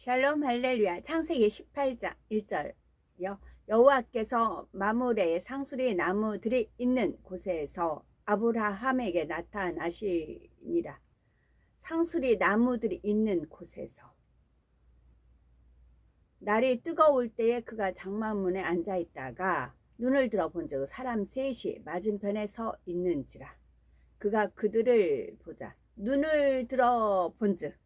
샬롬 할렐루야. 창세기 18장 1절요. 여호와께서 마므레의 상수리 나무들이 있는 곳에서 아브라함에게 나타나시니라. 상수리 나무들이 있는 곳에서. 날이 뜨거울 때에 그가 장막문에 앉아 있다가 눈을 들어 본즉 사람 셋이 맞은편에 서 있는지라. 그가 그들을 보자 눈을 들어 본즉,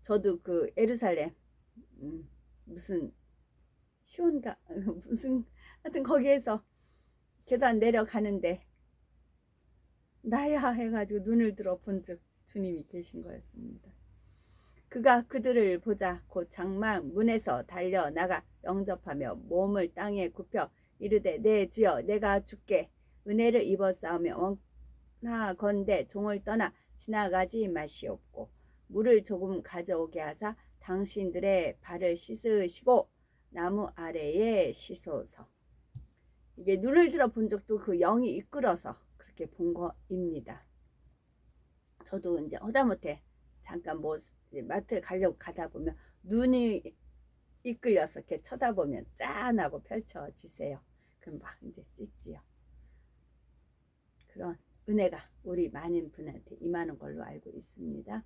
저도 그 예루살렘 무슨 시온가 무슨 하여튼 거기에서 계단 내려가는데 나야 해가지고 눈을 들어 본즉 주님이 계신 거였습니다. 그가 그들을 보자 곧 장막 문에서 달려나가 영접하며 몸을 땅에 굽혀 이르되 내 주여 내가 주께 은혜를 입었사오며 원하건대 종을 떠나 지나가지 마시옵고 물을 조금 가져오게 하사 당신들의 발을 씻으시고 나무 아래에 씻소서. 이게 눈을 들어 본 적도 그 영이 이끌어서 그렇게 본 거입니다. 저도 이제 허다못해 잠깐 뭐 마트에 가려고 가다 보면 눈이 이끌려서 이렇게 쳐다보면 짠하고 펼쳐지세요. 그럼 막 이제 찍지요. 그런 은혜가 우리 많은 분한테 임하는 걸로 알고 있습니다.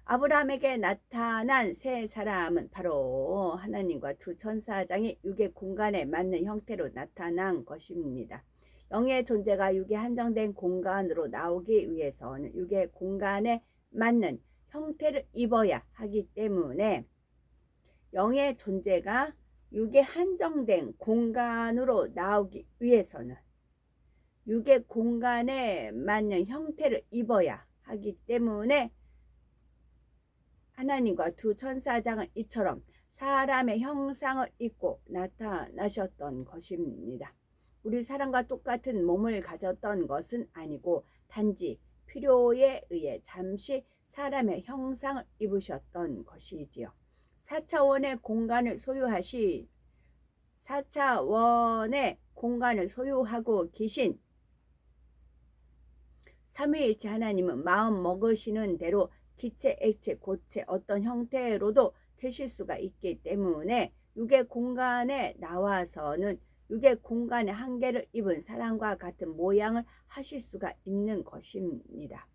아브라함에게 나타난 세 사람은 바로 하나님과 두 천사장이 육의 공간에 맞는 형태로 나타난 것입니다. 영의 존재가 육에 한정된 공간으로 나오기 위해서는 육의 공간에 맞는 형태를 입어야 하기 때문에 영의 존재가 육에 한정된 공간으로 나오기 위해서는 육의 공간에 맞는 형태를 입어야 하기 때문에 하나님과 두 천사장은 이처럼 사람의 형상을 입고 나타나셨던 것입니다. 우리 사람과 똑같은 몸을 가졌던 것은 아니고 단지 필요에 의해 잠시 사람의 형상을 입으셨던 것이지요. 4차원의 공간을 소유하고 계신 삼위일체 하나님은 마음 먹으시는 대로 기체, 액체, 고체 어떤 형태로도 되실 수가 있기 때문에 육의 공간에 나와서는 육의 공간의 한계를 입은 사람과 같은 모양을 하실 수가 있는 것입니다.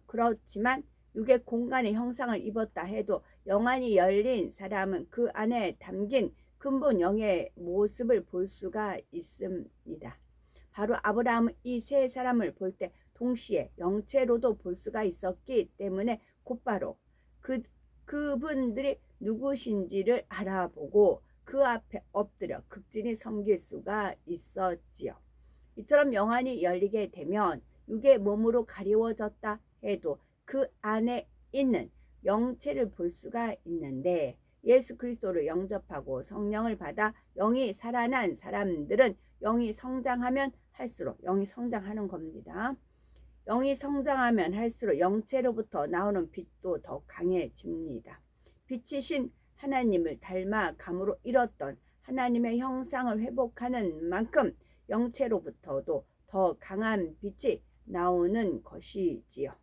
그렇지만 육의 공간의 형상을 입었다 해도 영안이 열린 사람은 그 안에 담긴 근본 영의 모습을 볼 수가 있습니다. 바로 아브라함은 이 세 사람을 볼 때 동시에 영체로도 볼 수가 있었기 때문에 곧바로 그분들이 누구신지를 알아보고 그 앞에 엎드려 극진히 섬길 수가 있었지요. 이처럼 영안이 열리게 되면 육의 몸으로 가리워졌다 해도 그 안에 있는 영체를 볼 수가 있는데, 예수 그리스도를 영접하고 성령을 받아 영이 살아난 사람들은 영이 성장하면 할수록, 영이 성장하는 겁니다. 영이 성장하면 할수록 영체로부터 나오는 빛도 더 강해집니다. 빛이신 하나님을 닮아감으로 이뤘던 하나님의 형상을 회복하는 만큼 영체로부터도 더 강한 빛이 나오는 것이지요.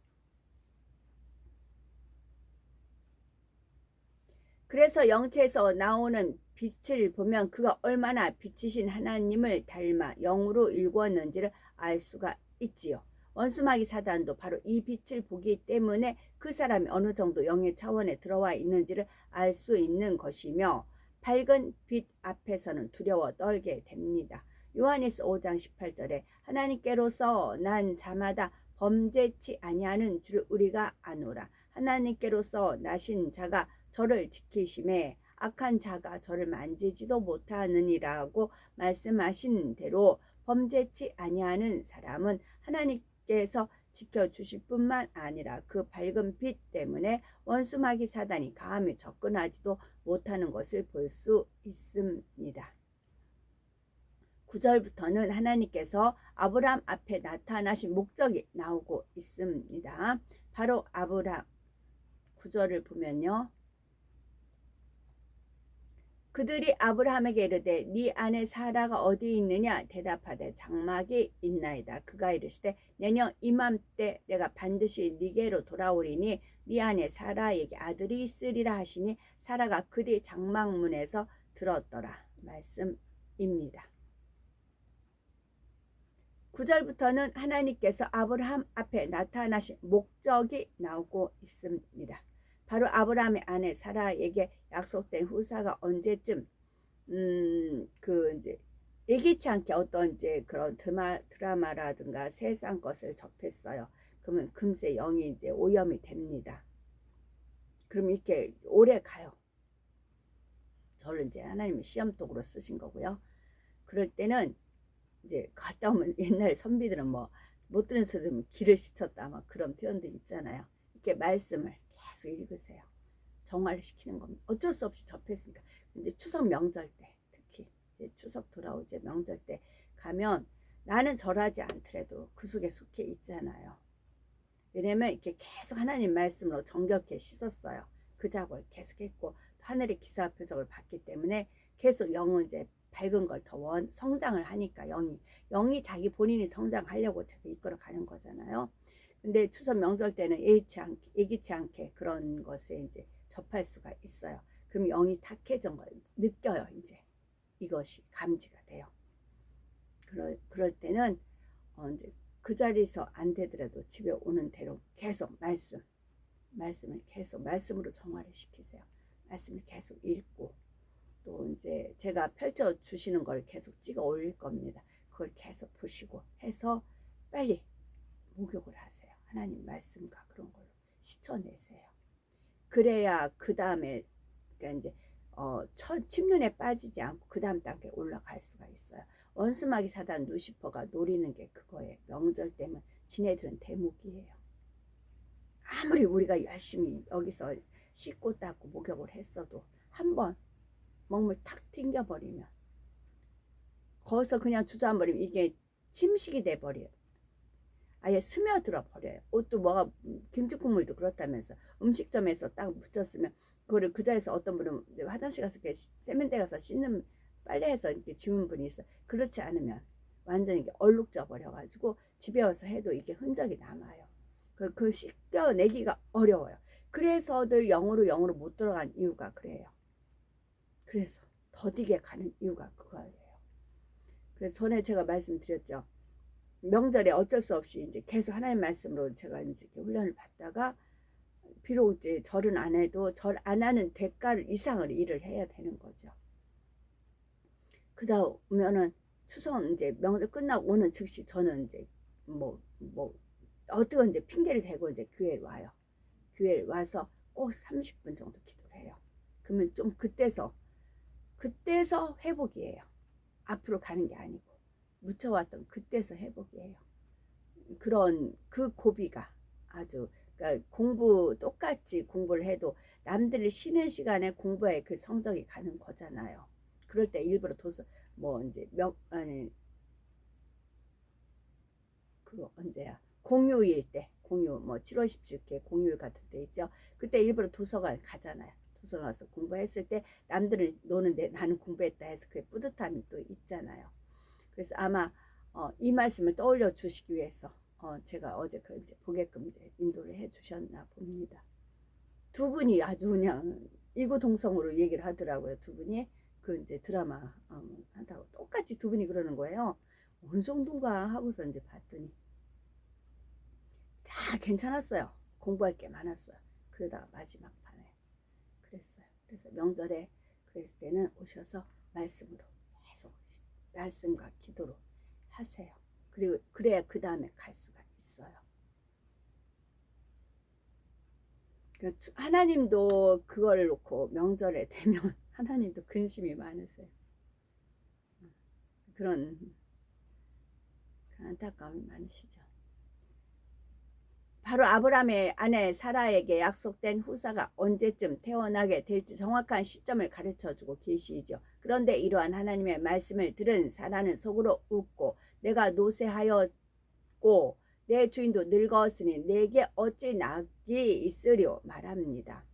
그래서 영체에서 나오는 빛을 보면 그가 얼마나 빛이신 하나님을 닮아 영으로 일구었는지를 알 수가 있지요. 원수마귀 사단도 바로 이 빛을 보기 때문에 그 사람이 어느 정도 영의 차원에 들어와 있는지를 알 수 있는 것이며, 밝은 빛 앞에서는 두려워 떨게 됩니다. 요한일서 5장 18절에 하나님께로서 난 자마다 범죄치 아니하는 줄 우리가 아노라. 하나님께로서 나신 자가 저를 지키심에 악한 자가 저를 만지지도 못하느니라고 말씀하신 대로 범죄치 아니하는 사람은 하나님께서 지켜주실 뿐만 아니라 그 밝은 빛 때문에 원수마귀 사단이 감히 접근하지도 못하는 것을 볼 수 있습니다. 9절부터는 하나님께서 아브라함 앞에 나타나신 목적이 나오고 있습니다. 바로 아브라함 9절을 보면요. 그들이 아브라함에게 이르되 네 아내 사라가 어디 있느냐 대답하되 장막이 있나이다. 그가 이르시되 내년 이맘때 내가 반드시 네게로 돌아오리니 네 아내 사라에게 아들이 있으리라 하시니 사라가 그뒤 장막문에서 들었더라 말씀입니다. 9절부터는 하나님께서 아브라함 앞에 나타나신 목적이 나오고 있습니다. 바로 아브라함의 아내 사라에게 약속된 후사가 언제쯤 이제 예기치 않게 어떤 이제 그런 드라마라든가 세상 것을 접했어요. 그러면 금세 영이 이제 오염이 됩니다. 그럼 이렇게 오래 가요. 저를 이제 하나님이 시험독으로 쓰신 거고요. 그럴 때는 이제 갔다 오면 옛날 선비들은 뭐 못 들은 소리 들으면 기를 씻었다 막 그런 표현도 있잖아요. 이렇게 말씀을 계속 읽으세요. 정화를 시키는 겁니다. 어쩔 수 없이 접했으니까. 이제 추석 명절 때 특히 이제 추석 돌아오죠. 명절 때 가면 나는 절하지 않더라도 그 속에 속해 있잖아요. 왜냐면 이렇게 계속 하나님 말씀으로 정겹게 씻었어요. 그 작업을 계속 했고 하늘의 기사 표적을 봤기 때문에 계속 영은 이제 밝은 걸 더 성장을 하니까 영이 자기 본인이 성장하려고 자꾸 이끌어 가는 거잖아요. 근데 추석 명절 때는 예기치 않게 그런 것에 이제 접할 수가 있어요. 그럼 영이 탁해진 걸 느껴요. 이제 이것이 감지가 돼요. 그럴 때는 이제 그 자리에서 안 되더라도 집에 오는 대로 계속 말씀을 계속 말씀으로 정화를 시키세요. 말씀을 계속 읽고 또 이제 제가 펼쳐 주시는 걸 계속 찍어 올릴 겁니다. 그걸 계속 보시고 해서 빨리 목욕을 하세요. 하나님 말씀과 그런 걸로 씻어내세요. 그래야 그 다음에 그러니까 이제 첫 침륜에 빠지지 않고 그 다음 단계에 올라갈 수가 있어요. 원수마귀 사단 루시퍼가 노리는 게 그거예요. 명절 때면 지네들은 대목이에요. 아무리 우리가 열심히 여기서 씻고 닦고 목욕을 했어도 한번 먹물 탁 튕겨버리면 거기서 그냥 주저앉아버리면 이게 침식이 돼버려요. 아예 스며들어 버려요. 옷도 뭐가 김치국물도 그렇다면서 음식점에서 딱 묻혔으면 그거를 그 자리에서 어떤 분은 화장실 가서 이렇게 세면대 가서 씻는 빨래해서 이렇게 지운 분이 있어. 그렇지 않으면 완전히 이게 얼룩져 버려가지고 집에 와서 해도 이게 흔적이 남아요. 그 씻겨내기가 어려워요. 그래서들 영으로 못 들어간 이유가 그래요. 그래서 더디게 가는 이유가 그거예요. 그래서 전에 제가 말씀드렸죠. 명절에 어쩔 수 없이 이제 계속 하나님 말씀으로 제가 이제 훈련을 받다가 비록 이제 절은 안 해도 절 안 하는 대가를 이상을 일을 해야 되는 거죠. 그다음에는 추석 이제 명절 끝나고 오는 즉시 저는 이제 뭐 어떻게 이제 핑계를 대고 이제 교회에 와요. 교회에 와서 꼭 30분 정도 기도를 해요. 그러면 좀 그때서 회복이에요. 앞으로 가는 게 아니고 묻혀왔던 그때서 회복이에요. 그런 그 고비가 아주 그러니까 똑같이 공부를 해도 남들이 쉬는 시간에 공부에 그 성적이 가는 거잖아요. 그럴 때 일부러 이제 그거 언제야? 공휴일 때 공휴 7월 17일 공휴일 같은 때 있죠. 그때 일부러 도서관 가잖아요. 도서관 가서 공부했을 때 남들은 노는데 나는 공부했다 해서 그 뿌듯함이 또 있잖아요. 그래서 아마 이 말씀을 떠올려 주시기 위해서 제가 어제 이제 보게끔 이제 인도를 해 주셨나 봅니다. 두 분이 아주 그냥 이구동성으로 얘기를 하더라고요. 두 분이 그 이제 드라마 한다고 똑같이 두 분이 그러는 거예요. 어느 정도인가 하고서 이제 봤더니 다 괜찮았어요. 공부할 게 많았어요. 그러다가 마지막 판에 그랬어요. 그래서 명절에 그랬을 때는 오셔서 말씀으로 계속 말씀과 기도로 하세요. 그리고 그래야 그 다음에 갈 수가 있어요. 하나님도 그걸 놓고 명절에 되면 하나님도 근심이 많으세요. 그런 안타까움이 많으시죠. 바로 아브라함의 아내 사라에게 약속된 후사가 언제쯤 태어나게 될지 정확한 시점을 가르쳐주고 계시죠. 그런데 이러한 하나님의 말씀을 들은 사라는 속으로 웃고 내가 노쇠하였고 내 주인도 늙었으니 내게 어찌 낙이 있으려 말합니다.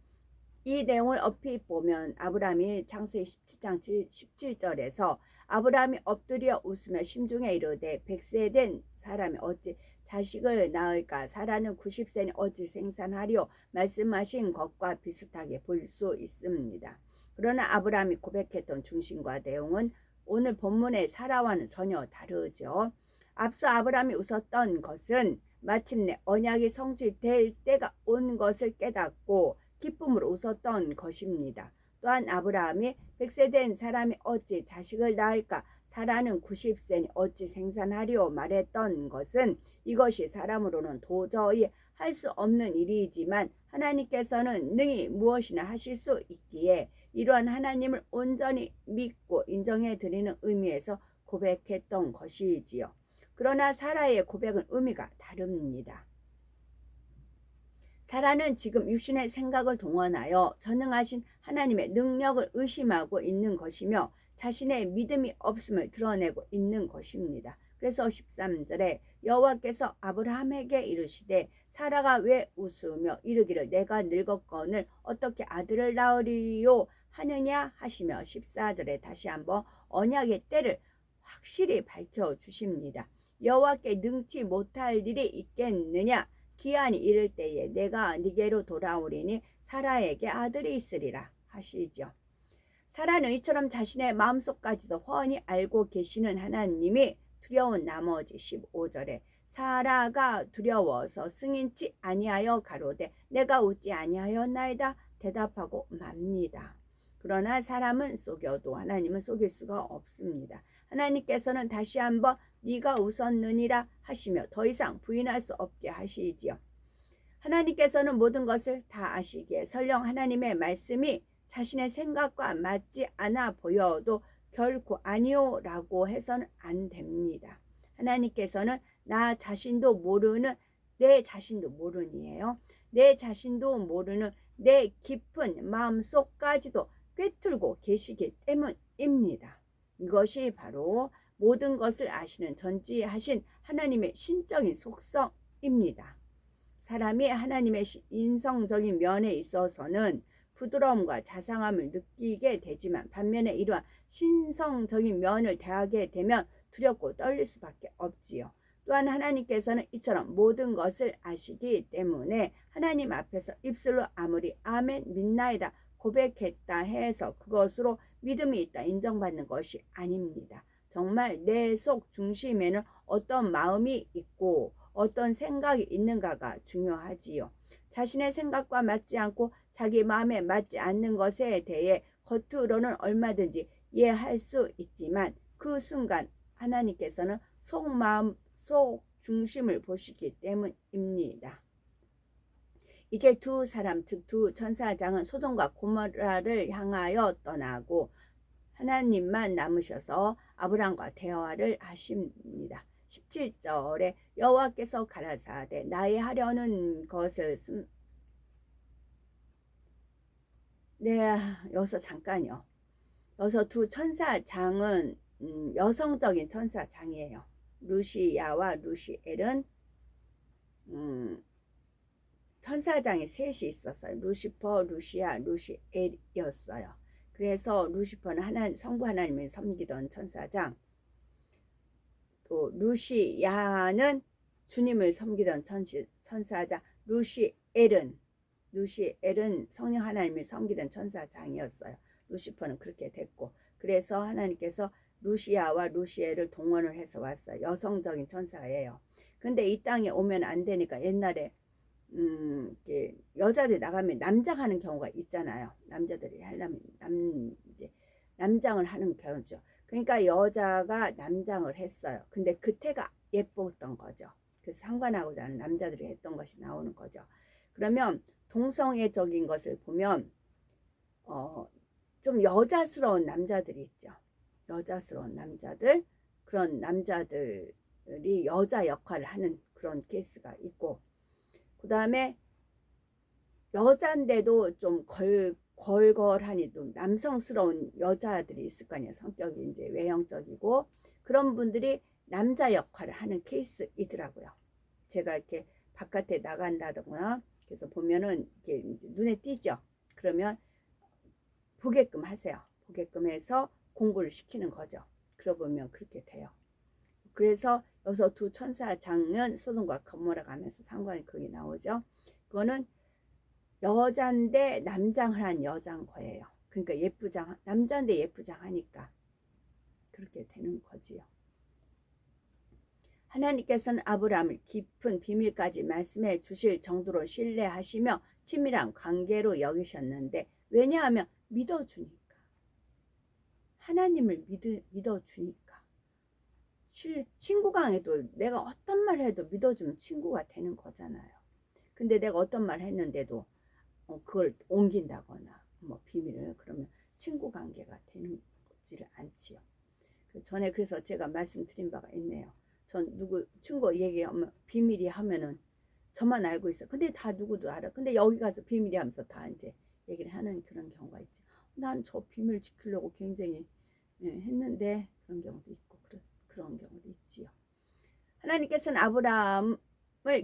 이 내용을 얼핏 보면 아브라함이 창세기 17장 17절에서 아브라함이 엎드려 웃으며 심중에 이르되 100세 된 사람이 어찌 자식을 낳을까? 사라는 90세니 어찌 생산하리요? 말씀하신 것과 비슷하게 볼 수 있습니다. 그러나 아브라함이 고백했던 중심과 내용은 오늘 본문의 사라와는 전혀 다르죠. 앞서 아브라함이 웃었던 것은 마침내 언약이 성취될 때가 온 것을 깨닫고 기쁨으로 웃었던 것입니다. 또한 아브라함이 100세 된 사람이 어찌 자식을 낳을까? 사라는 90세니 어찌 생산하리오? 말했던 것은 이것이 사람으로는 도저히 할 수 없는 일이지만 하나님께서는 능히 무엇이나 하실 수 있기에 이러한 하나님을 온전히 믿고 인정해 드리는 의미에서 고백했던 것이지요. 그러나 사라의 고백은 의미가 다릅니다. 사라는 지금 육신의 생각을 동원하여 전능하신 하나님의 능력을 의심하고 있는 것이며 자신의 믿음이 없음을 드러내고 있는 것입니다. 그래서 13절에 여호와께서 아브라함에게 이르시되 사라가 왜 웃으며 이르기를 내가 늙었거늘 어떻게 아들을 낳으리요 하느냐 하시며 14절에 다시 한번 언약의 때를 확실히 밝혀주십니다. 여호와께 능치 못할 일이 있겠느냐? 기한이 이를 때에 내가 네게로 돌아오리니 사라에게 아들이 있으리라 하시죠. 사라는 이처럼 자신의 마음속까지도 훤히 알고 계시는 하나님이 두려운 나머지 15절에 사라가 두려워서 승인치 아니하여 가로되 내가 웃지 아니하였나이다 대답하고 맙니다. 그러나 사람은 속여도 하나님은 속일 수가 없습니다. 하나님께서는 다시 한번 네가 웃었느니라 하시며 더 이상 부인할 수 없게 하시지요. 하나님께서는 모든 것을 다 아시기에 설령 하나님의 말씀이 자신의 생각과 맞지 않아 보여도 결코 아니요 라고 해서는 안 됩니다. 하나님께서는 나 자신도 모르는 내 자신도 모르니에요. 내 자신도 모르는 내 깊은 마음속까지도 꿰뚫고 계시기 때문입니다. 이것이 바로 모든 것을 아시는 전지하신 하나님의 신적인 속성입니다. 사람이 하나님의 인성적인 면에 있어서는 부드러움과 자상함을 느끼게 되지만 반면에 이러한 신성적인 면을 대하게 되면 두렵고 떨릴 수밖에 없지요. 또한 하나님께서는 이처럼 모든 것을 아시기 때문에 하나님 앞에서 입술로 아무리 아멘 믿나이다 고백했다 해서 그것으로 믿음이 있다 인정받는 것이 아닙니다. 정말 내 속 중심에는 어떤 마음이 있고 어떤 생각이 있는가가 중요하지요. 자신의 생각과 맞지 않고 자기 마음에 맞지 않는 것에 대해 겉으로는 얼마든지 이해할 수 있지만 그 순간 하나님께서는 속마음, 속 중심을 보시기 때문입니다. 이제 두 사람 즉 두 천사장은 소돔과 고모라를 향하여 떠나고 하나님만 남으셔서 아브람과 대화를 하십니다. 17절에 여호와께서 가라사대 나의 하려는 것을 여기서 잠깐요. 여기서 두 천사장은 여성적인 천사장이에요. 루시야와 루시엘은 천사장이 셋이 있었어요. 루시퍼, 루시야, 루시엘이었어요. 그래서 루시퍼는 성부 하나님을 섬기던 천사장, 또 루시야는 주님을 섬기던 천사장, 루시엘은 성령 하나님을 섬기던 천사장이었어요. 루시퍼는 그렇게 됐고, 그래서 하나님께서 루시야와 루시엘을 동원을 해서 왔어요. 여성적인 천사예요. 근데 이 땅에 오면 안 되니까 옛날에 여자들이 나가면 남장하는 경우가 있잖아요. 남자들이 하려면 남장을 하는 경우죠. 그러니까 여자가 남장을 했어요. 근데 그때가 예뻤던 거죠. 그래서 상관하고자 하는 남자들이 했던 것이 나오는 거죠. 그러면 동성애적인 것을 보면 좀 여자스러운 남자들이 있죠. 여자스러운 남자들, 그런 남자들이 여자 역할을 하는 그런 케이스가 있고, 그 다음에 여잔데도 좀 걸걸하니 또 남성스러운 여자들이 있을 거 아니에요. 성격이 이제 외형적이고 그런 분들이 남자 역할을 하는 케이스이더라고요. 제가 이렇게 바깥에 나간다거나 그래서 보면은 이렇게 눈에 띄죠. 그러면 보게끔 하세요. 보게끔 해서 공부를 시키는 거죠. 그러고 보면 그렇게 돼요. 그래서 여기서 두 천사장은 소돔과 고모라가 하면서 상관이 거기 나오죠. 그거는 여잔데 남장을 한 여자인 거예요. 그러니까 예쁘장, 남자인데 예쁘장 하니까 그렇게 되는 거지요. 하나님께서는 아브라함을 깊은 비밀까지 말씀해 주실 정도로 신뢰하시며 친밀한 관계로 여기셨는데, 왜냐하면 믿어주니까. 하나님을 믿어주니까. 친구가 해도 내가 어떤 말 해도 믿어주면 친구가 되는 거잖아요. 근데 내가 어떤 말 했는데도 그걸 옮긴다거나 뭐 비밀을, 그러면 친구 관계가 되지를 않지요. 전에 그래서 제가 말씀드린 바가 있네요. 전 누구 친구 얘기하면 비밀이 하면은 저만 알고 있어. 근데 다 누구도 알아. 근데 여기 가서 비밀이 하면서 다 이제 얘기를 하는 그런 경우가 있지. 난 저 비밀 지키려고 굉장히 했는데 그런 경우도 있고 그런 경우도 있지요. 하나님께서는 아브라함을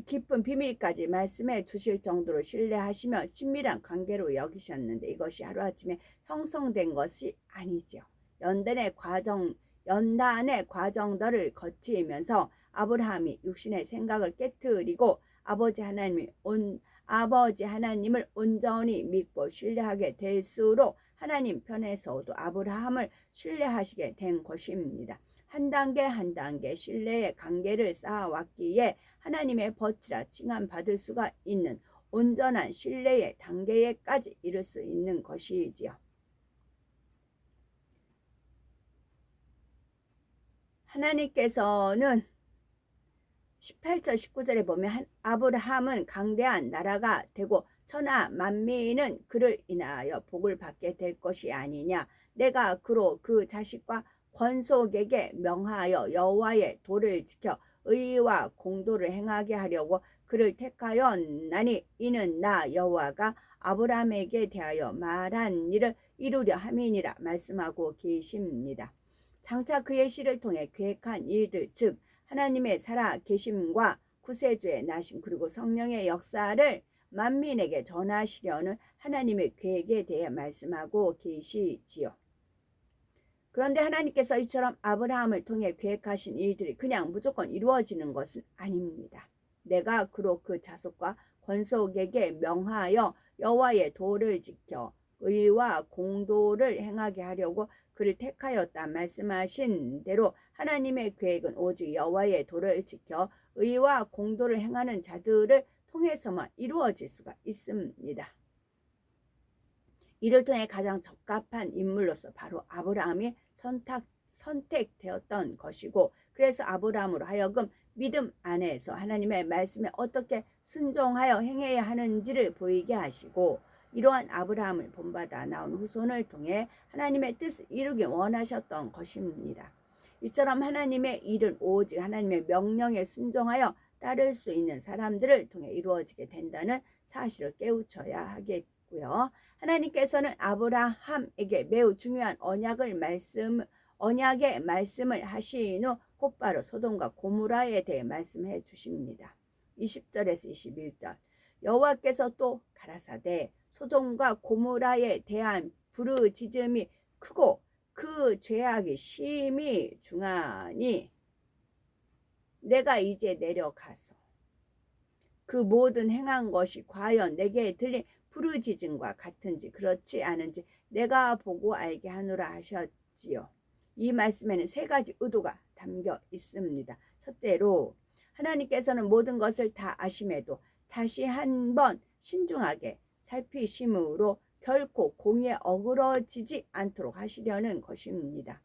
깊은 비밀까지 말씀해 주실 정도로 신뢰하시며 친밀한 관계로 여기셨는데, 이것이 하루아침에 형성된 것이 아니죠. 연단의 과정들을 거치면서 아브라함이 육신의 생각을 깨트리고 아버지 하나님을 온전히 믿고 신뢰하게 될수록 하나님 편에서도 아브라함을 신뢰하시게 된 것입니다. 한 단계 한 단계 신뢰의 관계를 쌓아왔기에 하나님의 벗이라 칭함받을 수가 있는 온전한 신뢰의 단계에까지 이를 수 있는 것이지요. 하나님께서는 18절 19절에 보면 아브라함은 강대한 나라가 되고 천하 만민은 그를 인하여 복을 받게 될 것이 아니냐. 내가 그로 그 자식과 권속에게 명하여 여호와의 도를 지켜 의와 공도를 행하게 하려고 그를 택하였나니, 이는 나 여호와가 아브라함에게 대하여 말한 일을 이루려 함이니라 말씀하고 계십니다. 장차 그의 씨를 통해 계획한 일들, 즉 하나님의 살아 계심과 구세주의 나심, 그리고 성령의 역사를 만민에게 전하시려는 하나님의 계획에 대해 말씀하고 계시지요. 그런데 하나님께서 이처럼 아브라함을 통해 계획하신 일들이 그냥 무조건 이루어지는 것은 아닙니다. 내가 그로 그 자손과 권속에게 명하여 여호와의 도를 지켜 의와 공도를 행하게 하려고 그를 택하였다 말씀하신 대로 하나님의 계획은 오직 여호와의 도를 지켜 의와 공도를 행하는 자들을 통해서만 이루어질 수가 있습니다. 이를 통해 가장 적합한 인물로서 바로 아브라함이 선택되었던 것이고, 그래서 아브라함으로 하여금 믿음 안에서 하나님의 말씀에 어떻게 순종하여 행해야 하는지를 보이게 하시고, 이러한 아브라함을 본받아 나온 후손을 통해 하나님의 뜻을 이루기 원하셨던 것입니다. 이처럼 하나님의 일은 오직 하나님의 명령에 순종하여 따를 수 있는 사람들을 통해 이루어지게 된다는 사실을 깨우쳐야 하겠고요. 하나님께서는 아브라함에게 매우 중요한 언약의 말씀을 하신 후 곧바로 소돔과 고모라에 대해 말씀해 주십니다. 20절에서 21절. 여호와께서 또 가라사대 소돔과 고모라에 대한 부르짖음이 크고 그 죄악이 심히 중하니 내가 이제 내려가서 그 모든 행한 것이 과연 내게 들린 부르짖음과 같은지 그렇지 않은지 내가 보고 알게 하노라 하셨지요. 이 말씀에는 세 가지 의도가 담겨 있습니다. 첫째로, 하나님께서는 모든 것을 다 아심에도 다시 한번 신중하게 살피심으로 결코 공의에 어그러지지 않도록 하시려는 것입니다.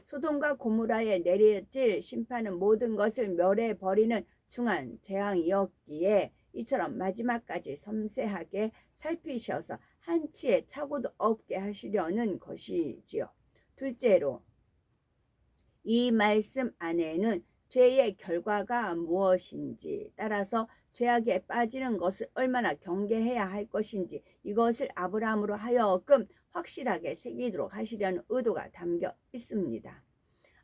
소돔과 고모라에 내려질 심판은 모든 것을 멸해버리는 중한 재앙이었기에 이처럼 마지막까지 섬세하게 살피셔서 한치의 착오도 없게 하시려는 것이지요. 둘째로, 이 말씀 안에는 죄의 결과가 무엇인지, 따라서 죄악에 빠지는 것을 얼마나 경계해야 할 것인지, 이것을 아브라함으로 하여금 확실하게 새기도록 하시려는 의도가 담겨 있습니다.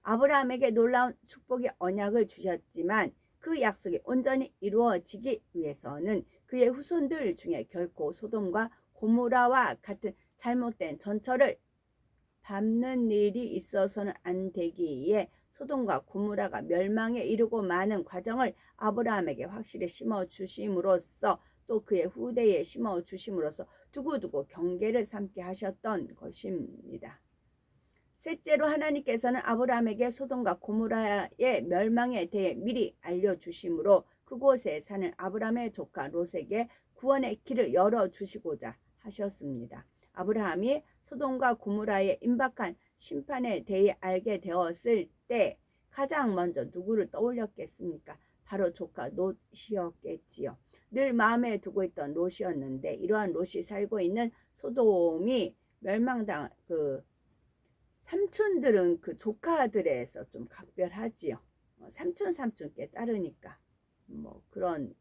아브라함에게 놀라운 축복의 언약을 주셨지만 그 약속이 온전히 이루어지기 위해서는 그의 후손들 중에 결코 소돔과 고모라와 같은 잘못된 전철을 밟는 일이 있어서는 안 되기에 소돔과 고모라가 멸망에 이르고 마는 과정을 아브라함에게 확실히 심어주심으로써 또 그의 후대에 심어주심으로써 두고두고 경계를 삼게 하셨던 것입니다. 셋째로 하나님께서는 아브라함에게 소돔과 고모라의 멸망에 대해 미리 알려주심으로 그곳에 사는 아브라함의 조카 롯에게 구원의 길을 열어주시고자 하셨습니다. 아브라함이 소돔과 고모라의 임박한 심판에 대해 알게 되었을 때 가장 먼저 누구를 떠올렸겠습니까? 바로 조카 롯이었겠지요. 늘 마음에 두고 있던 롯이었는데 이러한 롯이 살고 있는 소돔이 멸망당 삼촌들은 그 조카들에서 좀 각별하지요. 삼촌께 따르니까 뭐 그런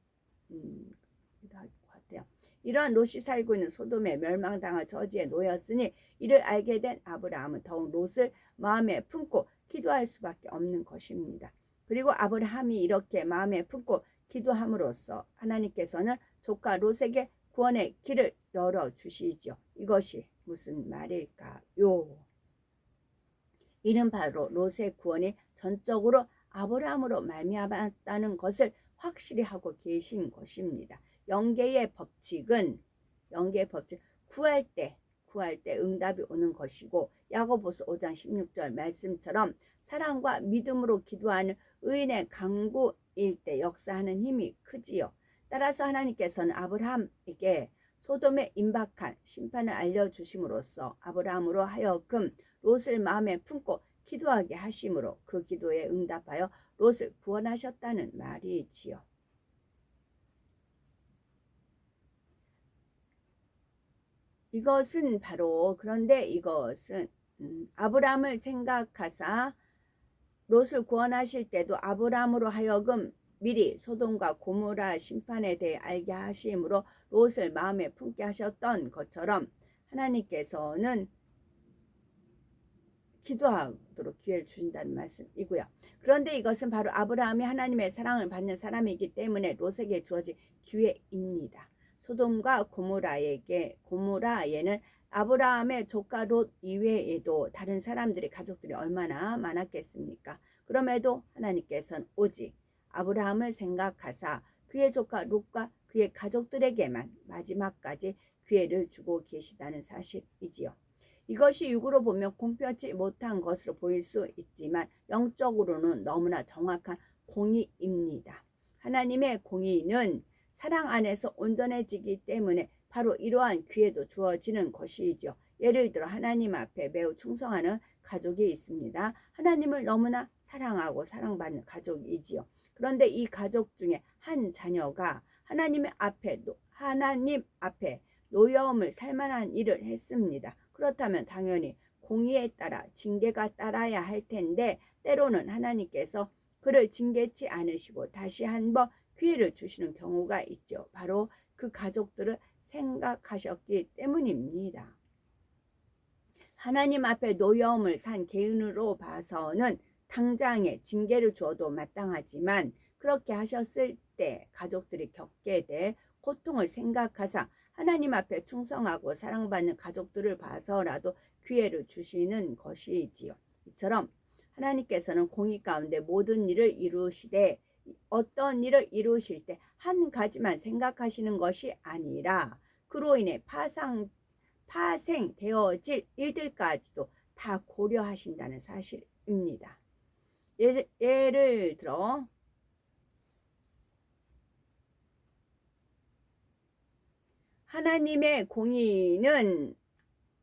같아요. 이러한 롯이 살고 있는 소돔의 멸망당할 처지에 놓였으니 이를 알게 된 아브라함은 더욱 롯을 마음에 품고 기도할 수밖에 없는 것입니다. 그리고 아브라함이 이렇게 마음에 품고 기도함으로써 하나님께서는 조카 롯에게 구원의 길을 열어주시죠. 이것이 무슨 말일까요? 이는 바로 롯의 구원이 전적으로 아브라함으로 말미암았다는 것을 확실히 하고 계신 것입니다. 영계의 법칙은 구할 때 응답이 오는 것이고 야고보서 5장 16절 말씀처럼 사랑과 믿음으로 기도하는 의인의 간구일 때 역사하는 힘이 크지요. 따라서 하나님께서는 아브라함에게 소돔에 임박한 심판을 알려주심으로써 아브라함으로 하여금 롯을 마음에 품고 기도하게 하심으로 그 기도에 응답하여 롯을 구원하셨다는 말이지요. 그런데 이것은 아브라함을 생각하사 롯을 구원하실 때도 아브라함으로 하여금 미리 소돔과 고모라 심판에 대해 알게 하심으로 롯을 마음에 품게 하셨던 것처럼 하나님께서는 기도하도록 기회를 주신다는 말씀이고요. 그런데 이것은 바로 아브라함이 하나님의 사랑을 받는 사람이기 때문에 롯에게 주어진 기회입니다. 소돔과 고모라에는 아브라함의 조카 롯 이외에도 다른 사람들의 가족들이 얼마나 많았겠습니까? 그럼에도 하나님께서는 오직 아브라함을 생각하사 그의 조카 롯과 그의 가족들에게만 마지막까지 기회를 주고 계시다는 사실이지요. 이것이 육으로 보면 공평치 못한 것으로 보일 수 있지만 영적으로는 너무나 정확한 공의입니다. 하나님의 공의는 사랑 안에서 온전해지기 때문에 바로 이러한 기회도 주어지는 것이죠. 예를 들어 하나님 앞에 매우 충성하는 가족이 있습니다. 하나님을 너무나 사랑하고 사랑받는 가족이지요. 그런데 이 가족 중에 한 자녀가 하나님 앞에 노여움을 살만한 일을 했습니다. 그렇다면 당연히 공의에 따라 징계가 따라야 할 텐데 때로는 하나님께서 그를 징계치 않으시고 다시 한번 기회를 주시는 경우가 있죠. 바로 그 가족들을 생각하셨기 때문입니다. 하나님 앞에 노여움을 산 개인으로 봐서는 당장에 징계를 주어도 마땅하지만 그렇게 하셨을 때 가족들이 겪게 될 고통을 생각하사 하나님 앞에 충성하고 사랑받는 가족들을 봐서라도 기회를 주시는 것이지요. 이처럼 하나님께서는 공의 가운데 모든 일을 이루시되 어떤 일을 이루실 때 한 가지만 생각하시는 것이 아니라 그로 인해 파생되어질 일들까지도 다 고려하신다는 사실입니다. 예를 들어 하나님의 공의는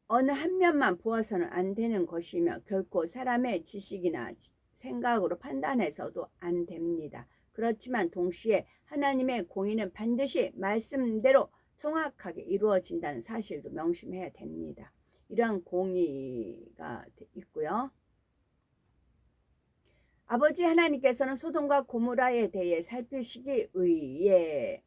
어느 한 면만 보아서는 안 되는 것이며 결코 사람의 지식이나 생각으로 판단해서도 안 됩니다. 그렇지만 동시에 하나님의 공의는 반드시 말씀대로 정확하게 이루어진다는 사실도 명심해야 됩니다. 이러한 공의가 있고요. 아버지 하나님께서는 소돔과 고모라에 대해 살피시기 위해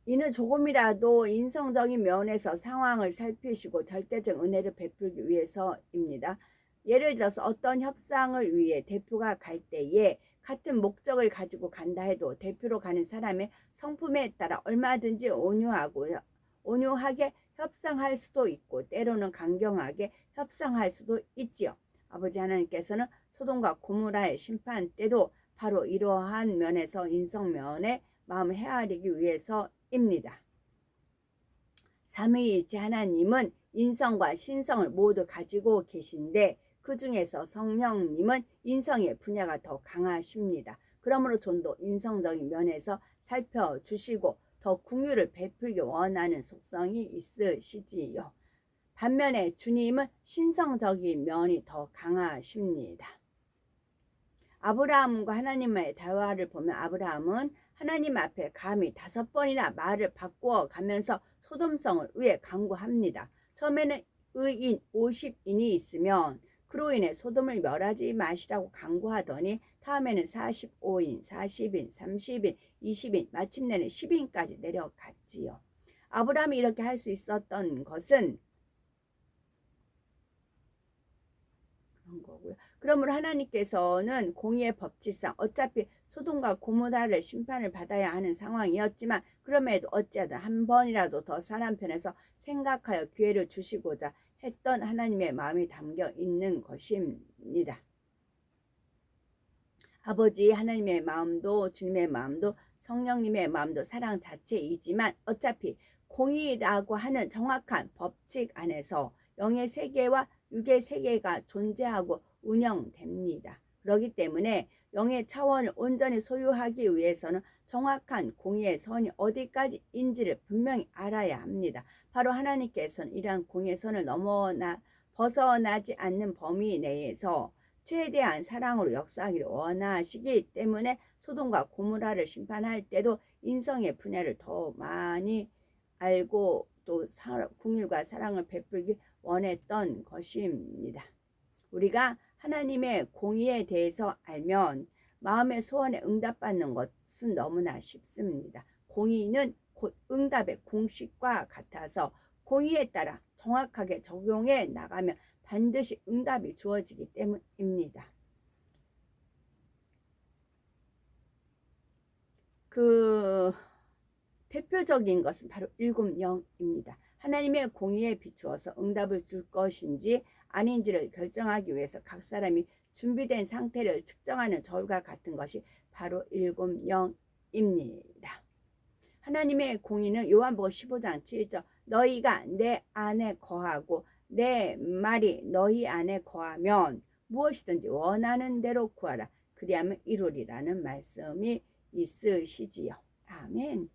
이는 조금이라도 인성적인 면에서 상황을 살피시고 절대적 은혜를 베풀기 위해서입니다. 예를 들어서 어떤 협상을 위해 대표가 갈 때에 같은 목적을 가지고 간다 해도 대표로 가는 사람의 성품에 따라 얼마든지 온유하게 협상할 수도 있고 때로는 강경하게 협상할 수도 있지요. 아버지 하나님께서는 소돔과 고모라의 심판 때도 바로 이러한 면에서 인성면에 마음을 헤아리기 위해서입니다. 삼위일체 하나님은 인성과 신성을 모두 가지고 계신데 그 중에서 성령님은 인성의 분야가 더 강하십니다. 그러므로 좀 더 인성적인 면에서 살펴주시고 더 긍휼을 베풀기 원하는 속성이 있으시지요. 반면에 주님은 신성적인 면이 더 강하십니다. 아브라함과 하나님의 대화를 보면 아브라함은 하나님 앞에 감히 5번이나 말을 바꾸어 가면서 소돔성을 위해 간구합니다. 처음에는 의인 50인이 있으면 그로 인해 소돔을 멸하지 마시라고 간구하더니 다음에는 45인, 40인, 30인, 20인, 마침내는 10인까지 내려갔지요. 아브라함이 이렇게 할 수 있었던 것은 그런 거고요. 그러므로 하나님께서는 공의의 법칙상 어차피 소돔과 고모라를 심판을 받아야 하는 상황이었지만 그럼에도 어찌하든 한 번이라도 더 사람 편에서 생각하여 기회를 주시고자 했던 하나님의 마음이 담겨 있는 것입니다. 아버지 하나님의 마음도 주님의 마음도 성령님의 마음도 사랑 자체이지만 어차피 공의라고 하는 정확한 법칙 안에서 영의 세계와 육의 세계가 존재하고 운영됩니다. 그렇기 때문에 영의 차원을 온전히 소유하기 위해서는 정확한 공의의 선이 어디까지인지를 분명히 알아야 합니다. 바로 하나님께서는 이러한 공의의 선을 벗어나지 않는 범위 내에서 최대한 사랑으로 역사하기를 원하시기 때문에 소돔과 고모라를 심판할 때도 인성의 분야를 더 많이 알고 또 긍휼과 사랑을 베풀기 원했던 것입니다. 우리가 하나님의 공의에 대해서 알면 마음의 소원에 응답받는 것은 너무나 쉽습니다. 공의는 곧 응답의 공식과 같아서 공의에 따라 정확하게 적용해 나가면 반드시 응답이 주어지기 때문입니다. 대표적인 것은 바로 7영입니다. 하나님의 공의에 비추어서 응답을 줄 것인지 아닌지를 결정하기 위해서 각 사람이 준비된 상태를 측정하는 저울과 같은 것이 바로 7영입니다. 하나님의 공의는 요한복음 15장 7절 너희가 내 안에 거하고 내 말이 너희 안에 거하면 무엇이든지 원하는 대로 구하라 그리하면 이루리라는 말씀이 있으시지요. 아멘.